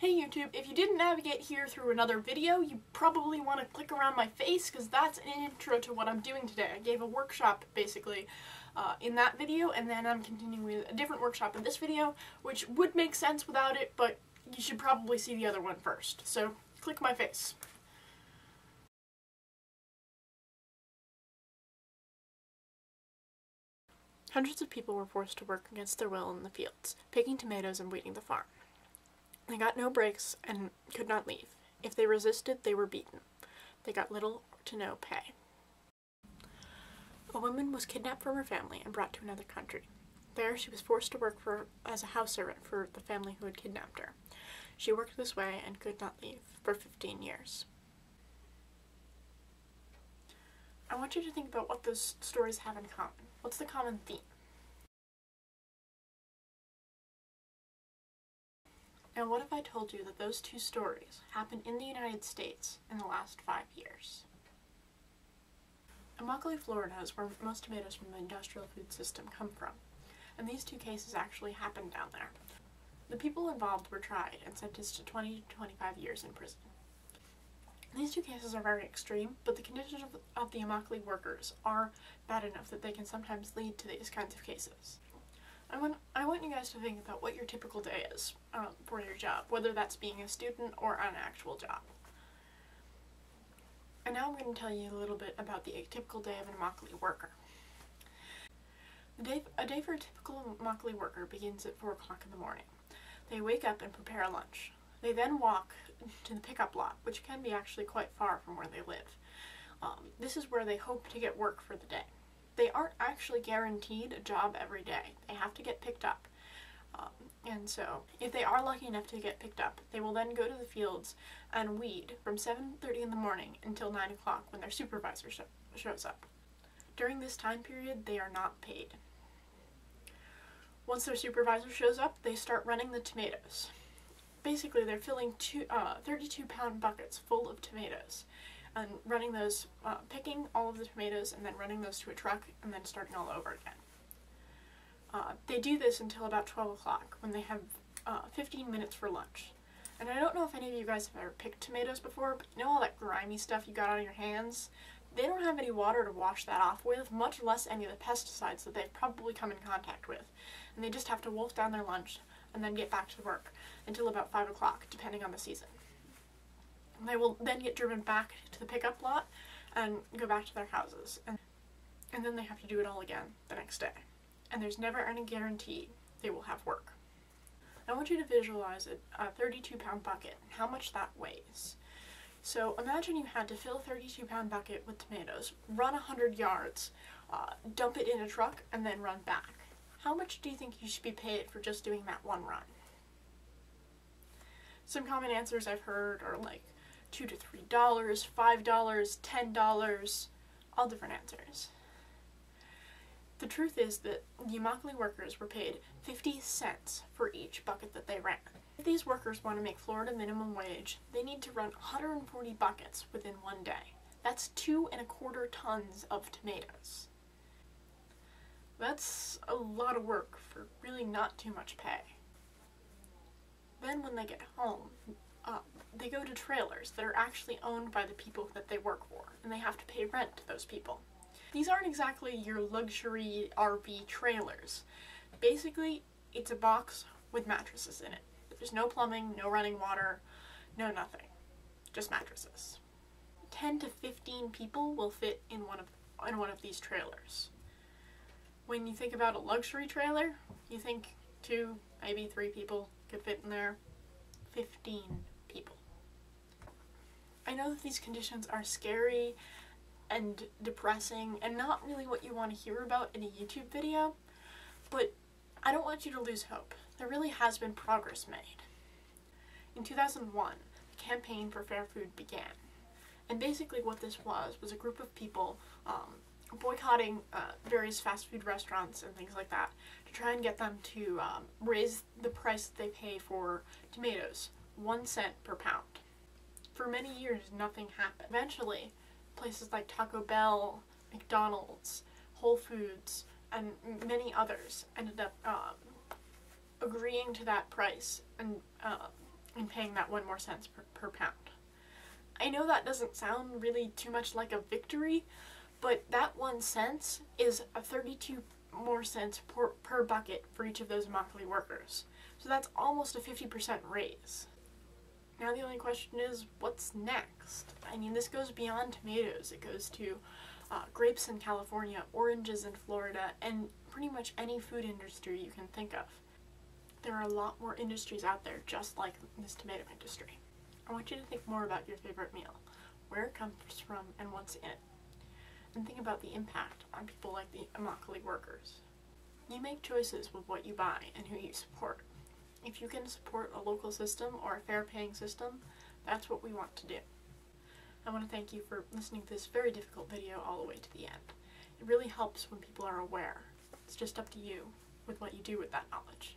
Hey YouTube, if you didn't navigate here through another video, you probably want to click around my face because that's an intro to what I'm doing today. I gave a workshop, basically, in that video, and then I'm continuing with a different workshop in this video, which would make sense without it, but you should probably see the other one first. So, click my face. Hundreds of people were forced to work against their will in the fields, picking tomatoes and weeding the farm. They got no breaks and could not leave. If they resisted, they were beaten. They got little to no pay. A woman was kidnapped from her family and brought to another country. There, she was forced to work as a house servant for the family who had kidnapped her. She worked this way and could not leave for 15 years. I want you to think about what those stories have in common. What's the common theme? Now, what if I told you that those two stories happened in the United States in the last 5 years? Immokalee, Florida is where most tomatoes from the industrial food system come from, and these two cases actually happened down there. The people involved were tried and sentenced to 20 to 25 years in prison. These two cases are very extreme, but the conditions of the Immokalee workers are bad enough that they can sometimes lead to these kinds of cases. I want you guys to think about what your typical day is for your job, whether that's being a student or an actual job. And now I'm going to tell you a little bit about the typical day of an Immokalee worker. A day for a typical Immokalee worker begins at 4 o'clock in the morning. They wake up and prepare lunch. They then walk to the pickup lot, which can be actually quite far from where they live. This is where they hope to get work for the day. They aren't actually guaranteed a job every day. They have to get picked up. And so, if they are lucky enough to get picked up, they will then go to the fields and weed from 7:30 in the morning until 9 o'clock when their supervisor shows up. During this time period, they are not paid. Once their supervisor shows up, they start running the tomatoes. Basically, they're filling 32-pound buckets full of tomatoes and running those, picking all of the tomatoes and then running those to a truck and then starting all over again. They do this until about 12 o'clock when they have 15 minutes for lunch. And I don't know if any of you guys have ever picked tomatoes before, but you know all that grimy stuff you got on your hands? They don't have any water to wash that off with, much less any of the pesticides that they've probably come in contact with. And they just have to wolf down their lunch and then get back to work until about 5 o'clock, depending on the season. They will then get driven back to the pickup lot and go back to their houses. And then they have to do it all again the next day. And there's never any guarantee they will have work. I want you to visualize a 32-pound bucket and how much that weighs. So imagine you had to fill a 32-pound bucket with tomatoes, run 100 yards, dump it in a truck, and then run back. How much do you think you should be paid for just doing that one run? Some common answers I've heard are like $2 to $3, $5, $10, all different answers. The truth is that the Immokalee workers were paid 50 cents for each bucket that they ran. If these workers want to make Florida minimum wage, they need to run 140 buckets within one day. That's 2¼ tons of tomatoes. That's a lot of work for really not too much pay. Then when they get home, they go to trailers that are actually owned by the people that they work for, and they have to pay rent to those people. These aren't exactly your luxury RV trailers. Basically, it's a box with mattresses in it. There's no plumbing, no running water, no nothing. Just mattresses. 10 to 15 people will fit in one of these trailers. When you think about a luxury trailer, you think 2, maybe 3 people could fit in there. 15 people. I know that these conditions are scary and depressing and not really what you want to hear about in a YouTube video, but I don't want you to lose hope. There really has been progress made. In 2001, the campaign for fair food began, and basically what this was a group of people boycotting various fast food restaurants and things like that to try and get them to raise the price that they pay for tomatoes 1 cent per pound. For many years, nothing happened. Eventually, places like Taco Bell, McDonald's, Whole Foods, and many others ended up agreeing to that price and and paying that 1 more cents per pound. I know that doesn't sound really too much like a victory, but that 1 cent is a 32 more cents per bucket for each of those Immokalee workers. So that's almost a 50% raise. Now the only question is, what's next? I mean, this goes beyond tomatoes. It goes to grapes in California, oranges in Florida, and pretty much any food industry you can think of. There are a lot more industries out there just like this tomato industry. I want you to think more about your favorite meal, where it comes from, and what's in it. And think about the impact on people like the Immokalee workers. You make choices with what you buy and who you support. If you can support a local system or a fair paying system, that's what we want to do. I want to thank you for listening to this very difficult video all the way to the end. It really helps when people are aware. It's just up to you with what you do with that knowledge.